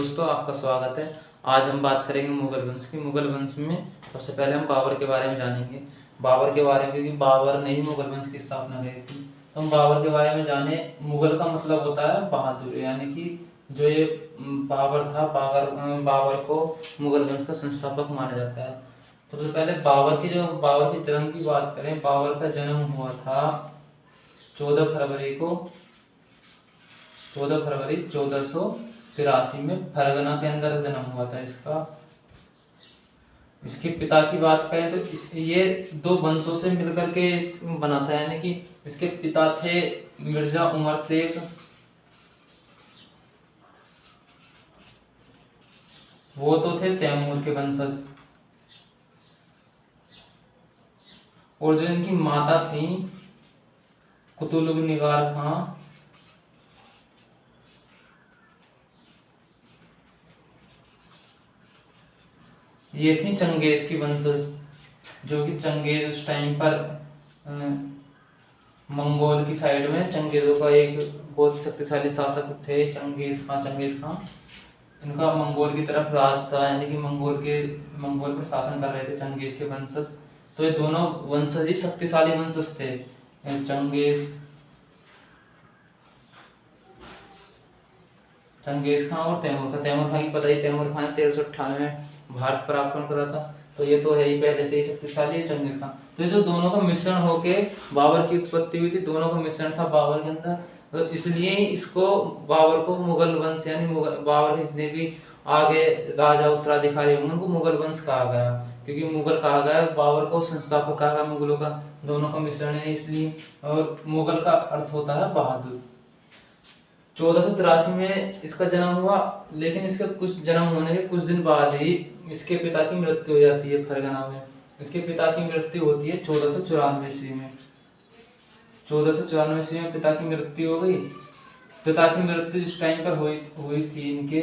दोस्तों, आपका स्वागत है। आज हम बात करेंगे मुगल वंश की। मुगल वंश में सबसे पहले हम बाबर के बारे में जानेंगे। बाबर के बारे में, क्योंकि बाबर ने ही मुगल वंश की स्थापना की थी, तो हम बाबर के बारे में जाने। मुगल का मतलब होता है बहादुर, यानी कि जो ये बाबर था, बाबर को मुगल वंश का संस्थापक माना जाता है। तो सबसे पहले बाबर के जन्म की बात करें। बाबर का जन्म हुआ था 14 फरवरी 1483 में फरगना के अंदर जन्म हुआ था इसका। इसके पिता की बात करें तो ये दो वंशों से मिलकर के बना था, यानी कि इसके पिता थे मिर्जा उमर शेख, वो तो थे तैमूर के वंशज, और जो इनकी माता थी कुतुब निगार खां, ये थी चंगेज की वंशज, जो कि चंगेज उस टाइम पर मंगोल की साइड में चंगेजों का एक बहुत शक्तिशाली शासक थे चंगेज खां। इनका मंगोल की तरफ राज था, यानी कि मंगोल पे शासन कर रहे थे चंगेज के वंशज। तो ये दोनों वंशज ही शक्तिशाली वंशज थे, चंगेज खां और तैमूर खां की पता ही, तैमूर खान ने 1398 में भारत पर आक्रमण करा था, तो ये तो है ही पहले से ही शक्तिशाली है चंगेज खां। तो ये जो दोनों का मिश्रण होके बाबर की उत्पत्ति हुई थी, दोनों का मिश्रण था बाबर के अंदर, तो इसलिए इसको बाबर को मुगल वंश, यानी बाबर के जितने भी आगे राजा उत्तराधिकारी होंगे उनको मुगल वंश कहा गया, क्योंकि मुगल कहा गया, बाबर को संस्थापक कहा गया मुगलों का, दोनों का मिश्रण है इसलिए। और मुगल का अर्थ होता है बहादुर। 1483 में इसका जन्म हुआ, लेकिन इसका कुछ जन्म होने के कुछ दिन बाद ही इसके पिता की मृत्यु हो जाती है फरगना में। इसके पिता की मृत्यु होती है 1494 ईस्वी में। 1494 ईस्वी में पिता की मृत्यु हो गई। पिता की मृत्यु जिस टाइम पर हुई थी इनके,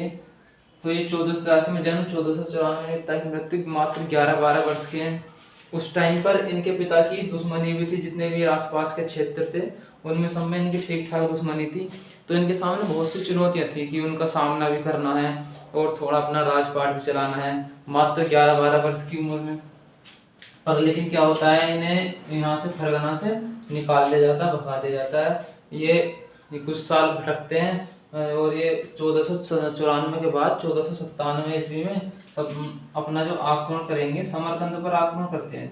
तो ये 1483 में जन्म, 1494 में पिता की मृत्यु, मात्र 11-12 वर्ष के हैं। उस टाइम पर इनके पिता की दुश्मनी भी थी, जितने भी आसपास के क्षेत्र थे उनमें सब में इनकी ठीक ठाक दुश्मनी थी। तो इनके सामने बहुत सी चुनौतियां थी कि उनका सामना भी करना है और थोड़ा अपना राजपाट भी चलाना है, मात्र 11-12 वर्ष की उम्र में। पर लेकिन क्या होता है, इन्हें यहाँ से फरगना से निकाल दिया जाता है, भगा दिया जाता है। ये कुछ साल भटकते हैं, और ये 1494 के बाद 1497 ईस्वी में सब अपना जो आक्रमण करेंगे, समरकंद पर आक्रमण करते हैं।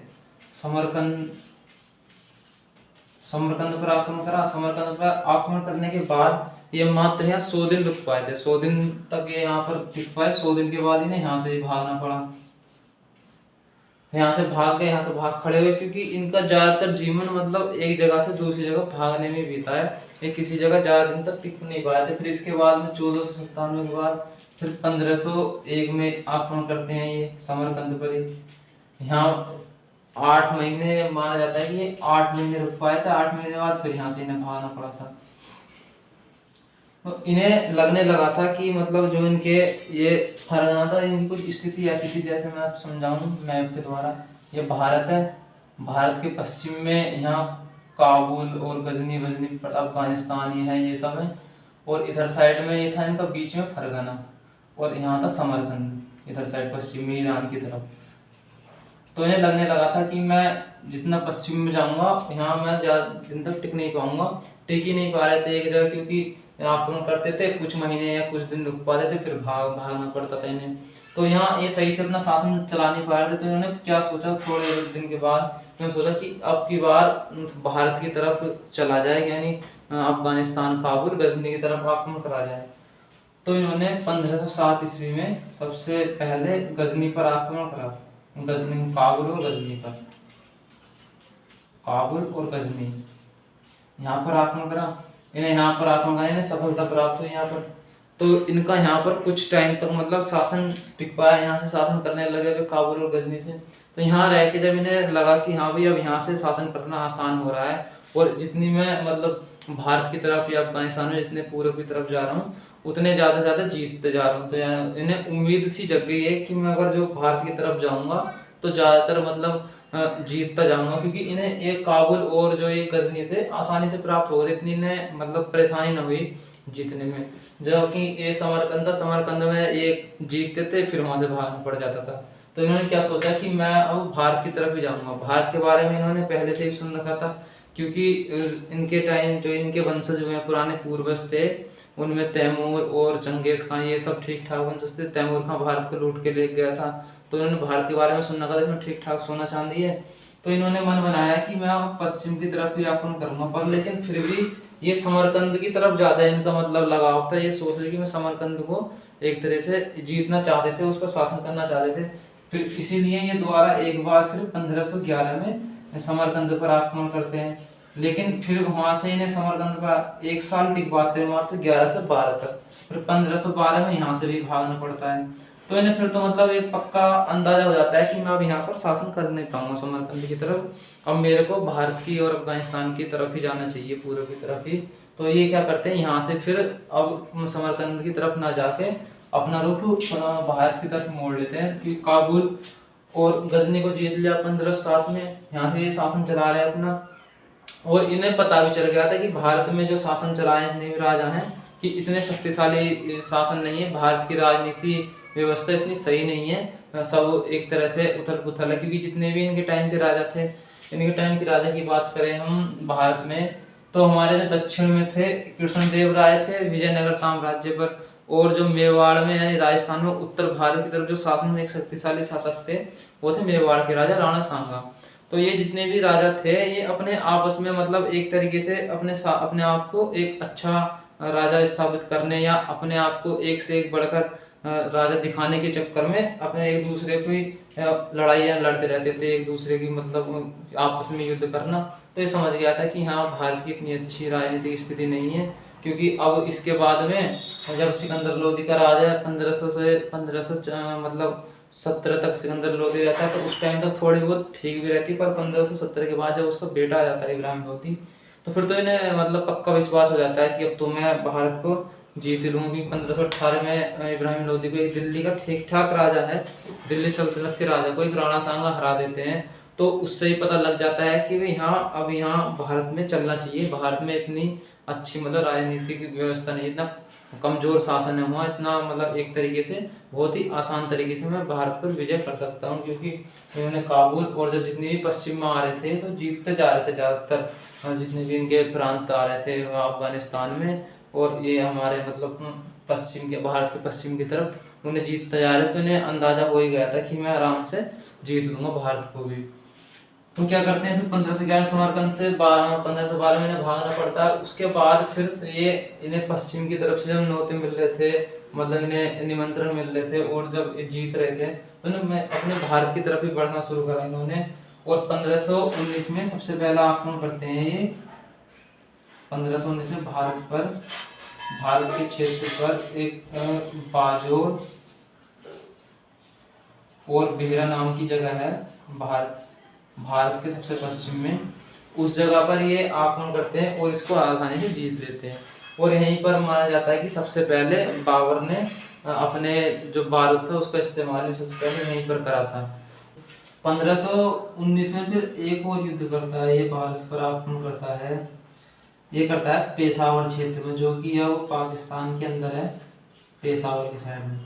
समरकंद पर आक्रमण करने के बाद ये मात्र यहाँ 100 दिन रुक पाए थे। 100 दिन तक ये यहाँ पर टिक पाए। 100 दिन के बाद इन्हें यहाँ से भी भागना पड़ा। यहाँ से भाग गए, यहाँ से भाग खड़े हुए, क्योंकि इनका ज्यादातर जीवन मतलब एक जगह से दूसरी जगह भागने में बीता है। ये किसी जगह ज्यादा दिन तक टिक नहीं पाए थे। फिर इसके बाद में 1497 के बाद फिर 1501 में आक्रमण करते हैं ये समरकंद पर ही। यहाँ 8 महीने माना जाता है कि ये 8 महीने रुक पाए थे। 8 महीने बाद फिर यहाँ से इन्हें भागना पड़ा था। तो इन्हें लगने लगा था कि मतलब जो इनके ये फरगना था, इनकी कुछ स्थिति ऐसी थी, जैसे मैं आपको समझाऊं मैप के द्वारा। ये भारत है, भारत के पश्चिम में यहाँ काबुल और गजनी अफगानिस्तान ये है, ये सब है। और इधर साइड में ये था इनका बीच में फरगना, और यहाँ था समरकंद इधर साइड पश्चिम में ईरान की तरफ। तो इन्हें लगने लगा था कि मैं जितना पश्चिम में जाऊंगा, यहाँ मैं ज्यादा दिन तक टिक नहीं पाऊंगा। टिक ही नहीं पा रहे थे एक जगह, क्योंकि आक्रमण करते थे, कुछ महीने या कुछ दिन रुक पाते थे, फिर भागना पड़ता था इन्हें। तो यहाँ ये सही से अपना शासन चला नहीं पा रहे थे। तो इन्होंने क्या सोचा, थोड़े दिन के बाद इन्होंने सोचा कि अब की बार भारत की तरफ चला जाए, यानी अफगानिस्तान काबुल गजनी की तरफ आक्रमण करा जाए। तो इन्होंने 1507 ईस्वी में सबसे पहले गजनी पर आक्रमण करा। काबुल और गजनी यहाँ पर आक्रमण करा। यहाँ पर आक्रमण करने में सफलता प्राप्त हुई यहाँ पर। तो इनका यहाँ पर कुछ टाइम तक मतलब शासन टिक पाया, यहाँ से शासन करने लगे वे काबुल और गजनी से। तो यहाँ रह के जब इन्हें लगा कि हाँ भाई अब यहाँ से शासन करना आसान हो रहा है, और जितनी मैं मतलब भारत की तरफ या अफगानिस्तान में जितने पूर्व की तरफ जा रहा हूँ, उतने ज्यादा जीतते जा रहा हूँ। तो इन्हें उम्मीद सी जग गई है कि मैं अगर जो भारत की तरफ जाऊंगा तो ज्यादातर मतलब जीतता जाऊंगा, क्योंकि इन्हें ये काबुल और जो ये गजनी थे आसानी से प्राप्त हो गए, इतनी इन्हें मतलब परेशानी न हुई। जीतने में। जो कि ये समरकंद था, समरकंद में ये जीतते थे फिर वहां से भागना पड़ जाता था। तो इन्होंने क्या सोचा कि मैं अब भारत की तरफ ही जाऊंगा। भारत के बारे में इन्होंने पहले से ही सुन रखा था, क्योंकि इनके टाइम जो इनके वंशज हुए पुराने पूर्वज थे, उनमें तैमूर और चंगेज खान ये सब ठीक ठाक वंशज थे। तैमूर खान भारत को लूट के ले गया था, तो इन्होंने भारत के बारे में सुन रखा था, इसमें ठीक ठाक सोना चांदी है। तो इन्होंने मन बनाया कि मैं पश्चिम की तरफ ही आक्रमण करूंगा। पर लेकिन फिर भी ये समरकंद की तरफ ज्यादा इनका मतलब लगाव था। ये सोच रहे कि मैं समरकंद को एक तरह से जीतना चाहते थे, उस पर शासन करना चाहते थे। फिर इसीलिए ये दोबारा एक बार फिर 1511 में समरकंद पर आक्रमण करते हैं। लेकिन फिर वहां से इन्हें समरकंद पर एक साल टिकवाते हैं, मात्र 11 से 12 तक। फिर 1512 में यहाँ से भी भागना पड़ता है। तो इन्हें फिर तो मतलब एक पक्का अंदाजा हो जाता है कि मैं अब यहाँ पर शासन कर नहीं पाऊंगा समरकंद की तरफ, अब मेरे को भारत की और अफगानिस्तान की तरफ ही जाना चाहिए, पूर्व की तरफ ही। तो ये क्या करते हैं, यहाँ से फिर अब समरकंद की तरफ ना जाके अपना रुख भारत की तरफ मोड़ लेते हैं, क्योंकि काबुल और गजनी को जीत लिया 1507 में। यहाँ से ये शासन चला रहे हैं अपना। और इन्हें पता भी चल गया था कि भारत में जो शासन चलाए जितने भी राजा हैं कि इतने शक्तिशाली शासन नहीं है, भारत की राजनीति व्यवस्था इतनी सही नहीं है, सब एक तरह से उथल पुथल है। क्योंकि जितने भी इनके टाइम के राजा थे, इनके टाइम के राजा की बात करें हम भारत में, तो हमारे जो दक्षिण में थे कृष्णदेव राय थे विजयनगर साम्राज्य पर, और जो मेवाड़ में यानी राजस्थान में उत्तर भारत की तरफ जो शासन में एक शक्तिशाली शासक थे वो थे मेवाड़ के राजा राणा सांगा। तो ये जितने भी राजा थे ये अपने आपस में मतलब एक तरीके से अपने आप को एक अच्छा राजा स्थापित करने या अपने आप को एक से एक बढ़कर राजा दिखाने के चक्कर में अपने एक दूसरे की लड़ाइयाँ लड़ते रहते थे, एक दूसरे की मतलब आपस में युद्ध करना। तो ये समझ गया था कि हाँ भारत की इतनी अच्छी राजनीतिक स्थिति नहीं है। क्योंकि अब इसके बाद में जब सिकंदर लोदी का राज है 1500 से 1500 मतलब 17 तक सिकंदर लोदी रहता है, तो उस टाइम तक थोड़ी बहुत ठीक भी रहती, पर 1570 के बाद जब उसका बेटा आ जाता है इब्राहिम लोदी, तो फिर तो इन्हें मतलब पक्का विश्वास हो जाता है कि अब तो मैं भारत को जीत लूंगी। 1518 में इब्राहिम लोदी को एक दिल्ली का ठीक ठाक राजा है, दिल्ली सल्तनत के राजा को एक राणा सांगा हरा देते हैं। तो उससे ही पता लग जाता है कि भाई हाँ अब यहाँ भारत में चलना चाहिए, भारत में इतनी अच्छी मतलब राजनीतिक व्यवस्था नहीं, इतना कमजोर शासन है वहाँ, इतना मतलब एक तरीके से बहुत ही आसान तरीके से मैं भारत पर विजय कर सकता हूँ। क्योंकि इन्होंने काबुल और जब जितने भी पश्चिम में आ रहे थे तो जीतते जा रहे थे ज़्यादातर, जितने भी इनके प्रांत आ रहे थे अफगानिस्तान में, और ये हमारे मतलब पश्चिम के भारत के पश्चिम की तरफ उन्हें जीतते जा रहे, तो इन्हें अंदाजा हो ही गया था कि मैं आराम से जीत लूंगा भारत को भी। तो क्या करते हैं फिर 1511 समरकंद से 1512 में इन्हें भागना पड़ता है। उसके बाद फिर से ये इन्हें पश्चिम की तरफ से जब न्योते मिल रहे थे, मतलब इन्हें निमंत्रण मिल रहे थे और जब ये जीत रहे थे, तो इन्हें अपने भारत की तरफ ही बढ़ना शुरू करा इन्होंने। और 1519 में सबसे पहला आक्रमण करते हैं ये 1519 में भारत के क्षेत्र पर एक बाजोर और बेहरा नाम की जगह है भारत के सबसे पश्चिम में, उस जगह पर ये आक्रमण करते हैं और इसको आसानी से जीत लेते हैं। और यहीं पर माना जाता है कि सबसे पहले बाबर ने अपने जो बारूद था उसका इस्तेमाल सबसे पहले यहीं पर करा था। 1519 में फिर एक और युद्ध करता है ये, भारत पर आक्रमण करता है, ये करता है पेशावर क्षेत्र में, जो कि अब पाकिस्तान के अंदर है, पेशावर के साइड में।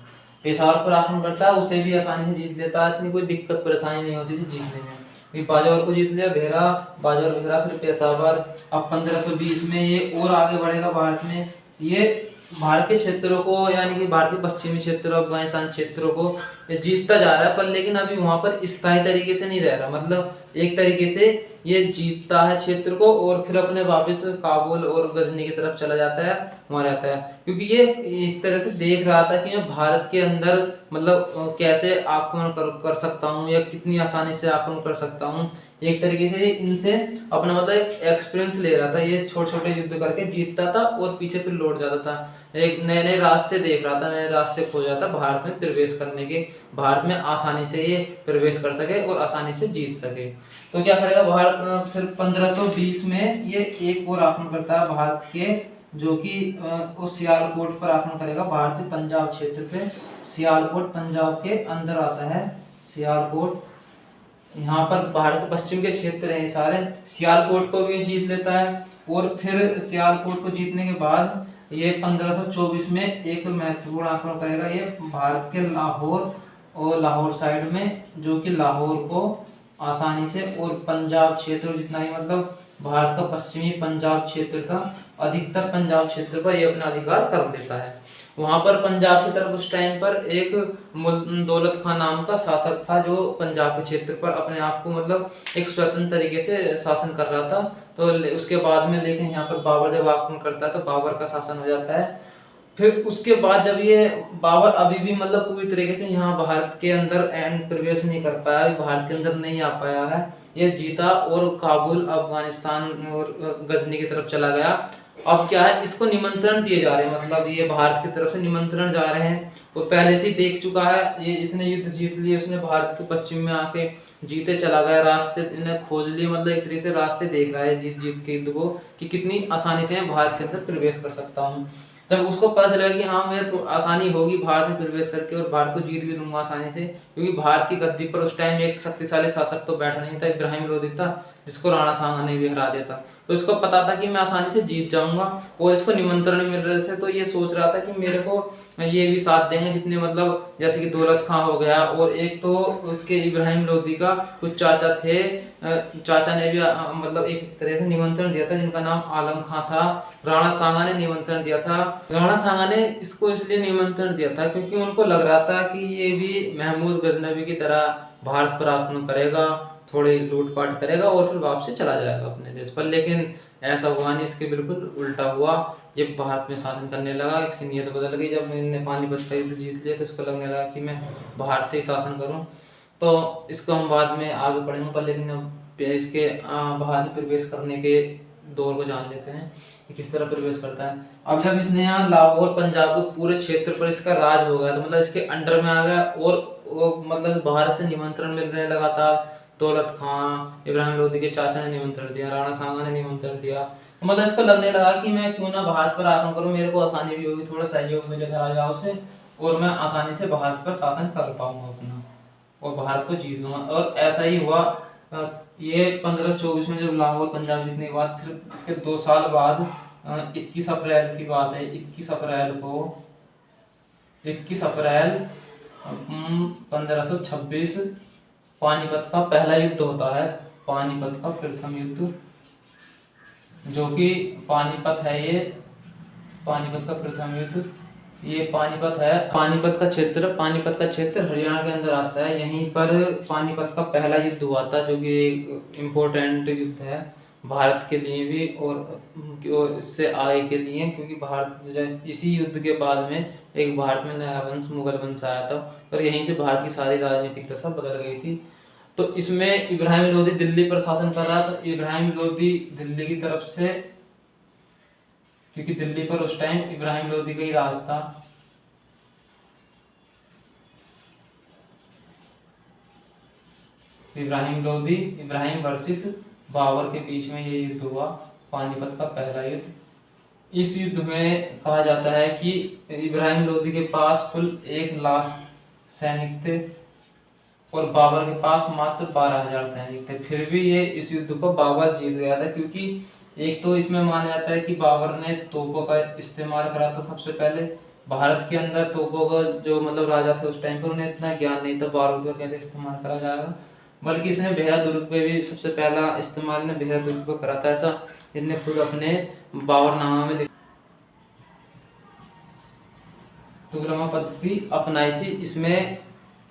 पेशावर पर आक्रमण करता है, उसे भी आसानी से जीत लेता है, इतनी कोई दिक्कत परेशानी नहीं होती थी जीतने में। बाजौर को जीत लिया, बाजौर भेरा, फिर पेशावर। अब 1520 में ये और आगे बढ़ेगा भारत में, ये भारत के क्षेत्रों को यानी कि भारत के पश्चिमी क्षेत्रों अफगानिस्तान क्षेत्रों को ये जीतता जा रहा है, पर लेकिन अभी वहां पर स्थायी तरीके से नहीं रह रहा, मतलब एक तरीके से ये जीतता है क्षेत्र को और फिर अपने वापस काबुल और गजनी की तरफ चला जाता है, वहां रहता है। क्योंकि ये इस तरह से देख रहा था कि मैं भारत के अंदर मतलब कैसे आक्रमण कर सकता हूँ या कितनी आसानी से आक्रमण कर सकता हूँ, एक तरीके से इनसे अपना मतलब एक एक्सपीरियंस ले रहा था। ये छोटे छोटे युद्ध करके जीतता था और पीछे फिर लौट जाता था, एक नए नए रास्ते देख रहा था, नए रास्ते खोज रहा था भारत में प्रवेश करने के, भारत में आसानी से ये प्रवेश कर सके और आसानी से जीत सके। तो क्या करेगा भारत, फिर 1520 में ये एक और आक्रमण करता है भारत के, जो कि उस सियालकोट पर आक्रमण करेगा, भारत के पंजाब क्षेत्र पे। सियालकोट पंजाब के अंदर आता है, सियालकोट यहाँ पर भारत के पश्चिम के क्षेत्र हैं सारे। सियालकोट को भी जीत लेता है और फिर सियालकोट को जीतने के बाद ये 1524 में एक महत्वपूर्ण आक्रमण करेगा। ये भारत के लाहौर और लाहौर साइड में, जो कि लाहौर को आसानी से, और पंजाब क्षेत्र जितना ही मतलब भारत का पश्चिमी पंजाब क्षेत्र था, अधिकतर पंजाब क्षेत्र पर ये अपना अधिकार कर लेता है। वहां पर पंजाब की तरफ उस टाइम पर एक दौलत खान नाम का शासक था, जो पंजाब के क्षेत्र पर अपने आप को मतलब एक स्वतंत्र तरीके से शासन कर रहा था। तो उसके बाद में लेकिन यहाँ पर बाबर जब आक्रमण करता है तो बाबर का शासन हो जाता है। फिर उसके बाद जब ये बाबर अभी भी मतलब पूरी तरीके से यहाँ भारत के अंदर प्रवेश नहीं कर पाया, भारत के अंदर नहीं आ पाया है, ये जीता और काबुल, अफगानिस्तान और गजनी की तरफ चला गया। अब क्या है, इसको निमंत्रण दिए जा रहे हैं, मतलब ये भारत की तरफ से निमंत्रण जा रहे हैं। वो पहले से ही देख चुका है, ये इतने युद्ध जीत लिए उसने, भारत के पश्चिम में आके जीते चला गया, रास्ते इन्हें खोज लिए, मतलब एक तरीके से रास्ते देख रहा है जीत जीत के युद्ध को, कि कितनी आसानी से मैं भारत के अंदर प्रवेश कर सकता हूँ। जब उसको पता चलेगा कि हाँ मैं तो आसानी होगी भारत में प्रवेश करके और भारत को जीत भी लूंगा आसानी से, क्योंकि भारत की गद्दी पर उस टाइम एक शक्तिशाली शासक तो बैठा नहीं था, इब्राहिम लोदी था, जिसको राणा सांगा ने भी हरा दिया था। तो इसको पता था कि मैं आसानी से जीत जाऊंगा, और इसको निमंत्रण मिल रहे थे, तो ये सोच रहा था कि मेरे को ये भी साथ देंगे जितने मतलब जैसे कि दौलत खां हो गया, और एक तो उसके इब्राहिम लोदी का कुछ चाचा थे, चाचा ने भी मतलब एक तरह से निमंत्रण दिया था, जिनका नाम आलम खां था। राणा सांगा ने निमंत्रण दिया था। राणा सांगा ने इसको इसलिए निमंत्रण दिया था क्योंकि उनको लग रहा था कि ये भी महमूद गजनवी की तरह भारत पर आक्रमण करेगा, थोड़ी लूटपाट करेगा और फिर वापसी चला जाएगा अपने देश पर। लेकिन ऐसा हुआ नहीं, इसके बिल्कुल उल्टा हुआ। ये भारत में शासन करने लगा, इसकी नीयत बदल गई। जब इन्होंने पानीपत का युद्ध जीत लिया तो इसको लगने लगा कि मैं बाहर से ही शासन करूं। तो इसको हम बाद में आगे पढ़ेंगे, पर लेकिन अब इसके बाहर प्रवेश करने के दौर को जान लेते हैं कि किस तरह प्रवेश करता है। अब जब इसने यहाँ लाहौर पंजाब को पूरे क्षेत्र पर इसका राज हो गया, तो मतलब इसके अंडर में आ गया, और वो मतलब भारत से निमंत्रण मिलने लगा था। दौलत खां, इब्राहिम लोदी के चाचा ने निमंत्रण दिया, राणा सांगा ने निमंत्रण दिया, तो मतलब इसको लगने लगा कि मैं क्यों ना भारत पर आक्रमण करूं, मेरे को आसानी भी होगी, थोड़ा सहयोग मिलेगा राजाओं से, और मैं आसानी से भारत पर शासन कर पाऊंगा अपना, और भारत को जीत लूंगा। और ऐसा ही हुआ। ये 1524 में जब लाहौर पंजाब जीतने के बाद, फिर इसके 2 साल बाद 21 अप्रैल की बात है, 21 अप्रैल 1526 पानीपत का पहला युद्ध होता है। पानीपत का प्रथम युद्ध, जो कि पानीपत है, ये पानीपत का प्रथम युद्ध, ये पानीपत है। पानीपत का क्षेत्र हरियाणा के अंदर आता है। यहीं पर पानीपत का पहला युद्ध हुआ था, जो कि एक इम्पोर्टेंट युद्ध है भारत के लिए भी और इससे आगे के लिए, क्योंकि भारत इसी युद्ध के बाद में एक भारत में नया वंश मुगल वंश आया था, और यहीं से भारत की सारी राजनीतिक दशा बदल गई थी। तो इसमें इब्राहिम लोदी दिल्ली पर शासन कर रहा था। इब्राहिम लोदी दिल्ली की तरफ से, क्योंकि दिल्ली पर उस टाइम इब्राहिम लोदी का ही राज था। इब्राहिम वर्सेस बाबर के बीच में ये युद्ध हुआ, पानीपत का पहला युद्ध। इस युद्ध में कहा जाता है कि इब्राहिम लोदी के पास कुल 1 लाख सैनिक थे और बाबर के पास मात्र 12,000 सैनिक थे। फिर भी ये इस युद्ध को बाबर जीत गया था, क्योंकि एक तो इसमें माना जाता है कि बाबर ने तोपों का इस्तेमाल करा था सबसे पहले। भारत के अंदर तोपों का जो मतलब राजा थे उस टाइम पर, उन्हें इतना ज्ञान नहीं था बारूद का कैसे इस्तेमाल करा जाएगा, बल्कि इसने बेहरा दुर्ग पे भी सबसे पहला इस्तेमाल ने बेहरा दुर्ग पे करा था। ऐसा इन्हें खुद अपने बाबरनामा में तुगलमा पद्धति अपनाई थी। इसमें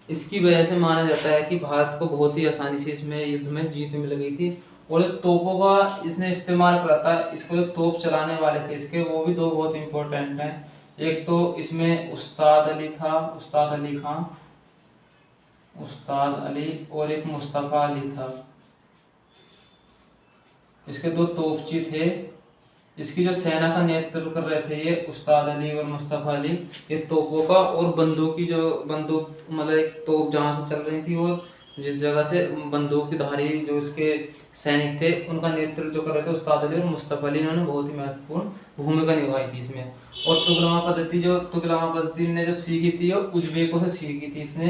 इसकी वजह से माना जाता है कि भारत को बहुत ही आसानी से इसमें युद्ध में जीत मिल गई थी। और तोपों का इसने इस्तेमाल करा था, इसको जो तोप चलाने वाले थे इसके, वो भी 2 बहुत इंपॉर्टेंट हैं। एक तो इसमें उस्ताद अली और एक मुस्तफ़ा अली था। इसके 2 तोपची थे। इसकी जो सेना का नेतृत्व कर रहे थे ये उस्ताद अली और मुस्तफ़ा अली। ये तोपों का और बंदूक मतलब एक तोप जहाँ से चल रही थी और जिस जगह से बंदूकधारी जो इसके सैनिक थे उनका नेतृत्व जो कर रहे थे उस्ताद अली और मुस्तफ़ा अली, इन्होंने बहुत ही महत्वपूर्ण भूमिका निभाई थी इसमें। और तुगलमा पद्धति ने जो सीखी थी वो उज़्बेकों से सीखी थी इसने।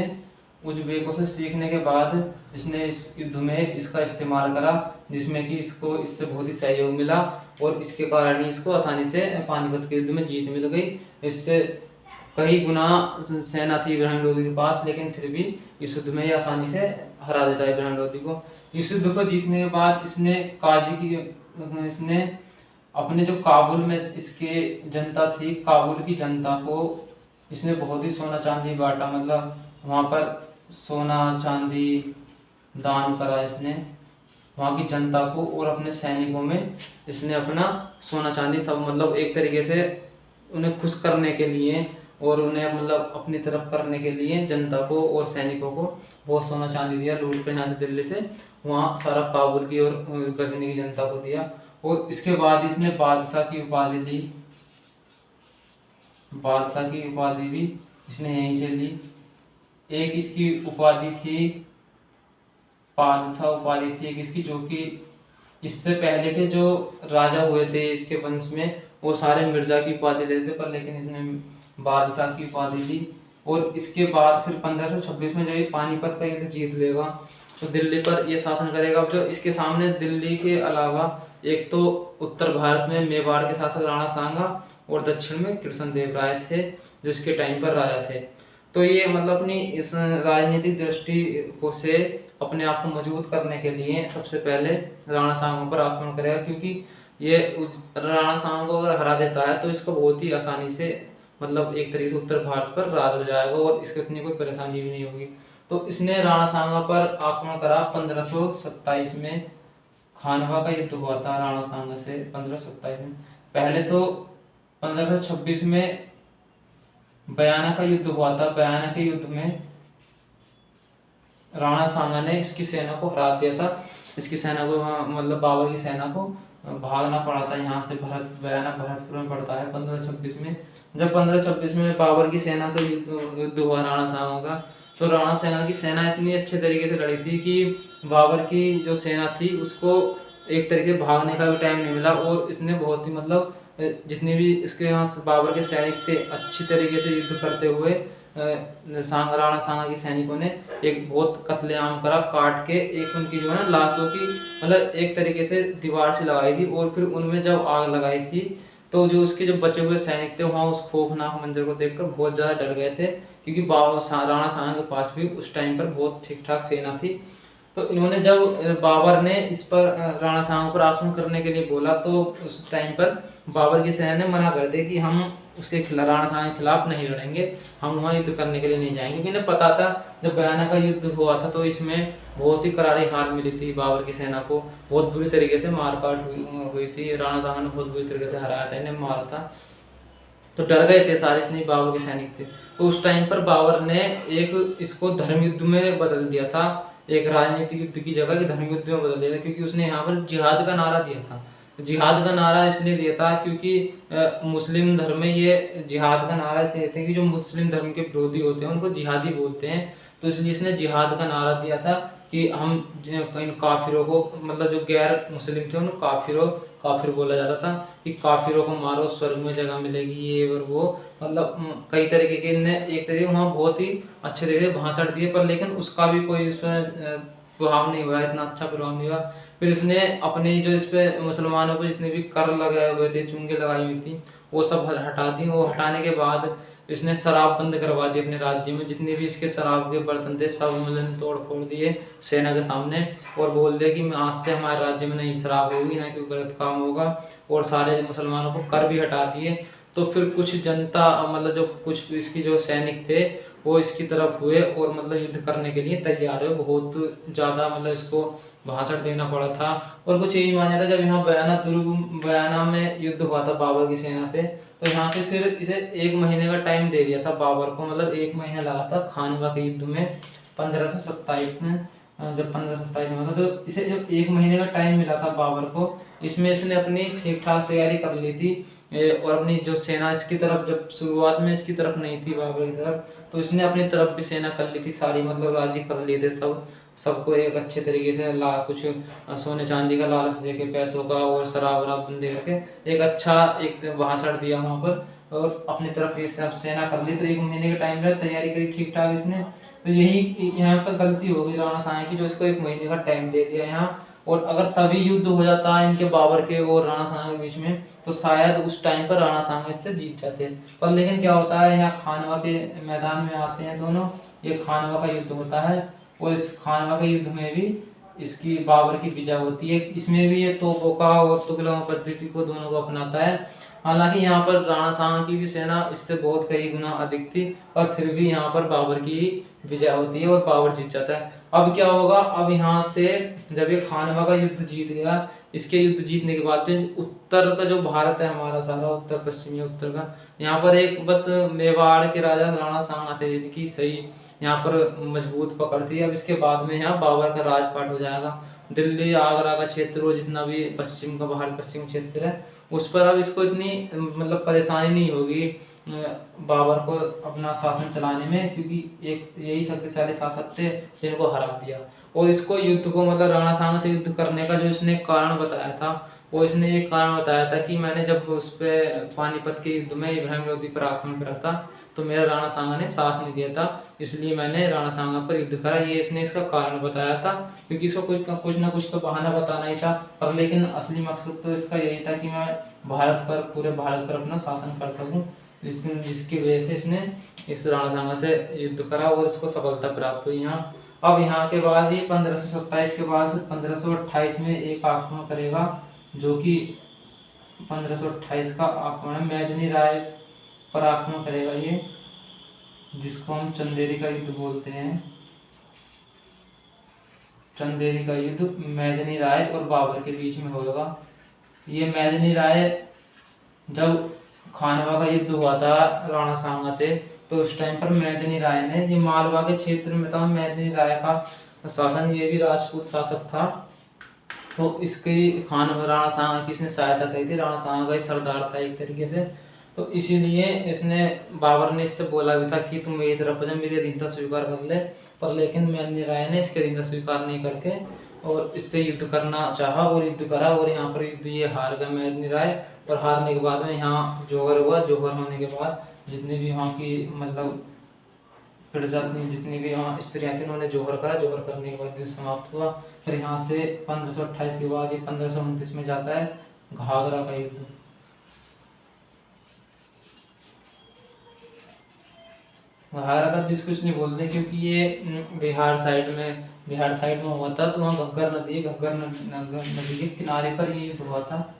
उज़्बेकों से सीखने के बाद इसने इस युद्ध में इसका इस्तेमाल करा, जिसमें कि इसको इससे बहुत ही सहयोग मिला और इसके कारण ही इसको आसानी से पानीपत के युद्ध में जीत मिल गई। इससे कई गुना सेना थी इब्राहिम लोदी के पास, लेकिन फिर भी इस युद्ध में ये आसानी से हरा देता है इब्राहिम लोदी को। इस युद्ध को जीतने के बाद इसने अपने जो काबुल में इसके जनता थी, काबुल की जनता को इसने बहुत ही सोना चांदी बांटा, मतलब वहाँ पर सोना चांदी दान करा इसने वहाँ की जनता को, और अपने सैनिकों में इसने अपना सोना चांदी सब, मतलब एक तरीके से उन्हें खुश करने के लिए और उन्हें मतलब अपनी तरफ करने के लिए जनता को और सैनिकों को बहुत सोना चांदी दिया, लूट कर यहाँ से दिल्ली से वहाँ सारा काबुल की और गजनी की जनता को दिया। और इसके बाद इसने बादशाह की उपाधि ली, बादशाह की उपाधि भी इसने यहीं से ली। एक इसकी उपाधि थी बादशाह उपाधि थी एक इसकी, जो कि इससे पहले के जो राजा हुए थे इसके वंश में वो सारे मिर्जा की उपाधि लेते, पर लेकिन इसने बादशाह की उपाधि ली। और इसके बाद फिर 1526 में जब ये पानीपत का युद्ध जीत लेगा तो दिल्ली पर ये शासन करेगा। जो इसके सामने दिल्ली के अलावा एक तो उत्तर भारत में मेवाड़ के शासक राणा सांगा और दक्षिण में कृष्णदेव राय थे, जो इसके टाइम पर राजा थे। तो ये मतलब अपनी इस राजनीतिक दृष्टि को से अपने आप को मजबूत करने के लिए सबसे पहले राणा सांगा पर आक्रमण करेगा, क्योंकि ये राणा सांगा को अगर हरा देता है तो इसको बहुत ही आसानी से मतलब एक तरीके से उत्तर भारत पर राज हो जाएगा और इसको इतनी कोई परेशानी भी नहीं होगी। तो इसने राणा सांगा पर आक्रमण करा 1527 में। खानवा का युद्ध हुआ था राणा सांगा से 1527 में। पहले तो 1526 में बयाना का युद्ध हुआ था। बयाना के युद्ध में राणा सांगा ने इसकी सेना को हरा दिया था। इसकी सेना को मतलब बाबर की सेना को भागना पड़ा था यहाँ से। बयाना भरतपुर में पड़ता है 1526 में। जब 1526 में बाबर की सेना से युद्ध हुआ राणा सांगा का, तो राणा सेना की सेना इतनी अच्छे तरीके से लड़ी थी कि बाबर की जो सेना थी उसको एक तरीके भागने का भी टाइम नहीं मिला, और इसने बहुत ही मतलब जितने भी इसके यहाँ बाबर के सैनिक थे अच्छी तरीके से युद्ध करते हुए राणा सांगा के सैनिकों ने एक बहुत कत्लेआम करा। काट के एक उनकी जो है ना लाशों की मतलब एक तरीके से दीवार से लगाई थी, और फिर उनमें जब आग लगाई थी तो जो उसके जो बचे हुए सैनिक थे वहाँ उस खौफनाक मंजर को देखकर बहुत ज़्यादा डर गए थे, क्योंकि राणा सांगा के पास भी उस टाइम पर बहुत ठीक ठाक सेना थी। तो इन्होंने जब बाबर ने इस पर राणा सांगा पर आक्रमण करने के लिए बोला, तो उस टाइम पर बाबर की सेना ने मना कर दिया कि हम उसके खिलाफ राणा सांगा के खिलाफ नहीं लड़ेंगे, हम वहाँ युद्ध करने के लिए नहीं जाएंगे। क्योंकि इन्हें पता था जब बयाना का युद्ध हुआ था तो इसमें बहुत ही करारी हार मिली थी बाबर की सेना को, बहुत बुरी तरीके से मारकाट हुई थी। राणा सांगा ने बहुत बुरी तरीके से हराया था, इन्हें मारा था। तो डर गए थे सारे जितने बाबर के सैनिक थे। तो उस टाइम पर बाबर ने एक इसको धर्म युद्ध में बदल दिया था, एक राजनीतिक युद्ध की जगह धर्म युद्ध में बदल दिया था, क्योंकि उसने यहाँ पर जिहाद का नारा दिया था। जिहाद का नारा इसलिए दिया था क्योंकि मुस्लिम धर्म में ये जिहाद का नारा इसलिए देते हैं कि जो मुस्लिम धर्म के विरोधी होते हैं उनको जिहादी बोलते हैं। तो इसलिए इसने जिहाद का नारा दिया था कि हम इन काफिरों को मतलब जो गैर मुस्लिम थे उनको काफिर बोला जाता था कि काफिरों को मारो स्वर्ग में जगह मिलेगी ये और वो, मतलब कई तरीके के इनने एक तरीके वहाँ बहुत ही अच्छे तरीके से भाषण दिए, पर लेकिन उसका भी कोई उसमें प्रभाव नहीं हुआ, इतना अच्छा प्रभाव नहीं हुआ। फिर इसने अपनी जो इस पे मुसलमानों पर जितने भी कर लगाए हुए थे, चुंगे लगाई हुई थी, वो सब हटा दी। वो हटाने के बाद इसने शराब बंद करवा दी अपने राज्य में। जितने भी इसके शराब के बर्तन थे सब मतलब तोड़ फोड़ दिए सेना के सामने, और बोल दिया कि आज से हमारे राज्य में नहीं शराब होगी, ना कोई गलत काम होगा, और सारे मुसलमानों को कर भी हटा दिए। तो फिर कुछ जनता मतलब जो कुछ इसकी जो सैनिक थे वो इसकी तरफ हुए और मतलब युद्ध करने के लिए तैयार हुए। बहुत ज़्यादा मतलब इसको भाषण देना पड़ा था। और कुछ यही माना था जब यहाँ बयाना में युद्ध हुआ था बाबर की सेना से, तो यहाँ से फिर इसे 1 महीने का टाइम दे दिया था बाबर को, मतलब 1 महीना लगा था खानवा के युद्ध में 1527 में। जब 1527 में हुआ था तो इसे जब 1 महीने का टाइम मिला था बाबर को, इसमें इसने अपनी ठीक ठाक तैयारी कर ली थी। और अपनी जो सेना इसकी तरफ जब शुरुआत में इसकी तरफ नहीं थी बाबर की तरफ, तो इसने अपनी तरफ भी सेना कर ली थी सारी, मतलब राजी कर लिए थे सबको एक अच्छे तरीके से कुछ सोने चांदी का लालच देके, पैसों का और शराब वराब बंद करके एक अच्छा एक भाषण दिया वहाँ पर और अपनी तरफ ये सब सेना कर ली। तो 1 महीने का टाइम में तैयारी करी ठीक ठाक इसने। तो यही यहाँ पर गलती हो गई राणा सांगा की, जो इसको 1 महीने का टाइम दे दिया यहाँ। और अगर तभी युद्ध हो जाता है इनके बाबर के और राणा सांगा के बीच में, तो शायद उस टाइम पर राणा सांगा इससे जीत जाते। पर लेकिन क्या होता है, यहाँ खानवा के मैदान में आते हैं दोनों, ये खानवा का युद्ध होता है, और इस खानवा के युद्ध में भी इसकी बाबर की विजय होती है। इसमें भी ये तोपों का और तुगलक पद्धति को दोनों को अपनाता है। हालांकि यहाँ पर राणा सांगा की भी सेना इससे बहुत कई गुना अधिक थी, पर फिर भी यहाँ पर बाबर की विजय होती है और बाबर जीत जाता है। अब क्या होगा, अब यहाँ से जब ये खानवा का युद्ध जीत गया, इसके युद्ध जीतने के बाद में उत्तर का जो भारत है हमारा सारा, उत्तर पश्चिमी उत्तर का, यहाँ पर एक बस मेवाड़ के राजा राणा सांगा थे जिनकी सही यहाँ पर मजबूत पकड़ थी। अब इसके बाद में यहाँ बाबर का राजपाट हो जाएगा। दिल्ली आगरा का क्षेत्र और जितना भी पश्चिम का भारत पश्चिम क्षेत्र है, उस पर अब इसको इतनी मतलब परेशानी नहीं होगी बाबर को अपना शासन चलाने में, क्योंकि एक यही शक्तिशाली शासक थे जिनको हरा दिया। और इसको युद्ध को मतलब राणा सांगा से युद्ध करने का जो इसने कारण बताया था, वो इसने ये कारण बताया था कि मैंने जब उस पर पानीपत के युद्ध में इब्राहिम लोधी पर आक्रमण करा था, तो मेरा राणा सांगा ने साथ नहीं दिया था, इसलिए मैंने राणा सांगा पर युद्ध करा। ये इसने इसका कारण बताया था, क्योंकि इसको कुछ ना कुछ तो बहाना बताना ही था। पर लेकिन असली मकसद तो इसका यही था कि मैं भारत पर, पूरे भारत पर अपना शासन कर सकूं, जिसकी वजह से इसने इस राणा सांगा से युद्ध करा और इसको सफलता प्राप्त हुई यहाँ। अब यहाँ के बाद ही 1527 के बाद 1528 में एक आक्रमण करेगा, जो कि 1528 का आक्रमण मेदिनी राय पर आक्रमण करेगा ये, जिसको हम चंदेरी का युद्ध बोलते हैं। चंदेरी का युद्ध मेदिनी राय और बाबर के बीच में होगा। ये मेदिनी राय, जब खानवा का युद्ध हुआ था राणा सांगा से, तो उस टाइम पर मेदिनी राय ने, ये मालवा के क्षेत्र में था मेदिनी राय का शासन, ये भी राजपूत शासक था। तो इसकी राणा सांगा की इसने सहायता करी थी। राणा सांगा का सरदार था एक तरीके से, तो इसीलिए इसने, बाबर ने इससे बोला भी था कि तुम मेरी तरफ हो जा, मेरी अधीनता स्वीकार कर ले। पर लेकिन मेदिनी राय ने इसकी अधीनता स्वीकार नहीं करके और इससे युद्ध करना चाहा और युद्ध करा, और यहाँ पर युद्ध ये हार गया मेदिनी राय। और हारने के बाद में यहाँ जौहर हुआ। जौहर होने के बाद जितने भी वहाँ की मतलब प्रजा थी, जितनी भी वहाँ स्त्रियाँ थी, उन्होंने जौहर करा। जौहर करने के बाद युद्ध समाप्त हुआ। फिर यहाँ से 1528 के बाद ये 1529 में जाता है घाघरा का युद्ध। घाघरा का युद्ध कुछ नहीं बोलते, क्योंकि ये बिहार साइड में हुआ था। तो वहाँ घग्गर नदी के किनारे पर ये युद्ध हुआ था।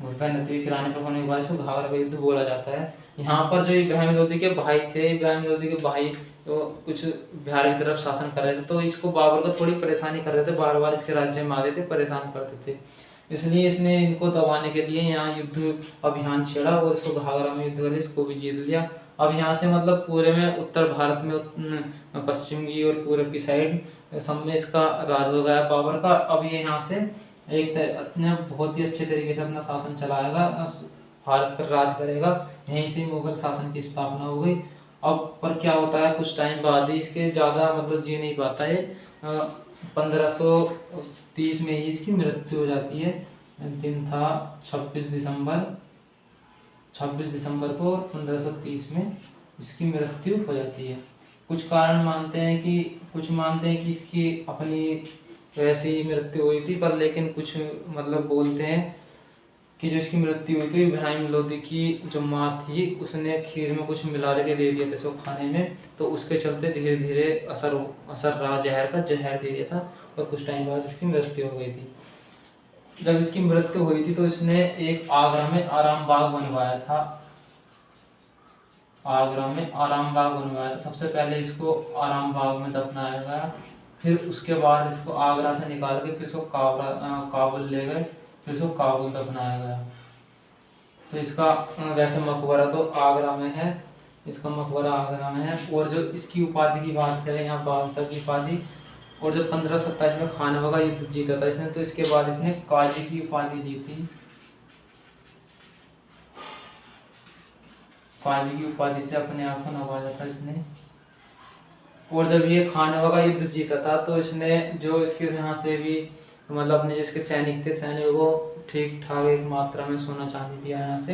घग्गर नदी के किनारे पर होने के बाद इसको घाघरा का युद्ध बोला जाता है। यहाँ पर जो इब्राहिम लोधी के भाई थे, इब्राहिम लोधी के भाई तो कुछ बिहार की तरफ शासन कर रहे थे, तो इसको बाबर को थोड़ी परेशानी कर रहे थे, बार बार इसके राज्य में आते थे, परेशान करते थे। इसलिए इसने इनको दबाने के लिए यहाँ युद्ध अभियान छेड़ा और इसको घाघरा में युद्ध कर इसको भी जीत लिया। अब यहाँ से मतलब पूरे में उत्तर भारत में, पश्चिम की और पूरब की साइड सब में इसका राज हो गया बाबर का। अब ये यहाँ से एक अपने बहुत ही अच्छे तरीके से अपना शासन चलाएगा, भारत पर राज करेगा। यहीं से मुगल शासन की स्थापना हो गई। अब पर क्या होता है, कुछ टाइम बाद ही इसके ज़्यादा मतलब जी नहीं पाता है। 1530 में ही इसकी मृत्यु हो जाती है। दिन था 26 दिसंबर को 1530 में इसकी मृत्यु हो जाती है। कुछ मानते हैं कि इसकी अपनी वैसे ही मृत्यु हुई थी, पर लेकिन कुछ मतलब बोलते हैं कि जो इसकी मृत्यु हुई थी, इब्राहिम लोधी की जो माँ थी उसने खीर में कुछ मिला के दे दिया था इसको खाने में, तो उसके चलते धीरे धीरे असर रहा, जहर दे दिया था और कुछ टाइम बाद इसकी मृत्यु हो गई थी। जब इसकी मृत्यु हुई थी तो इसने एक आगरा में आराम बाग बनवाया था। सबसे पहले इसको आराम बाग में दफनाया गया, फिर उसके बाद इसको आगरा से निकाल के फिर इसको काबुल ले गए, फिर इसको काबुल दफनाया गया। तो इसका वैसे मकबरा तो आगरा में है, और जो इसकी उपाधि की बात करें यहाँ बादशाह की उपाधि, और जब 1527 में खानवा का युद्ध जीता था इसने, तो इसके बाद इसने काजी की उपाधि ली थी। काजी की उपाधि से अपने आप को नवाजा था इसने। और जब ये खानवा का युद्ध जीता था तो इसने जो इसके यहाँ से भी मतलब अपने जिसके सैनिक थे, सैनिकों को ठीक ठाक एक मात्रा में सोना चांदी दिया यहाँ से।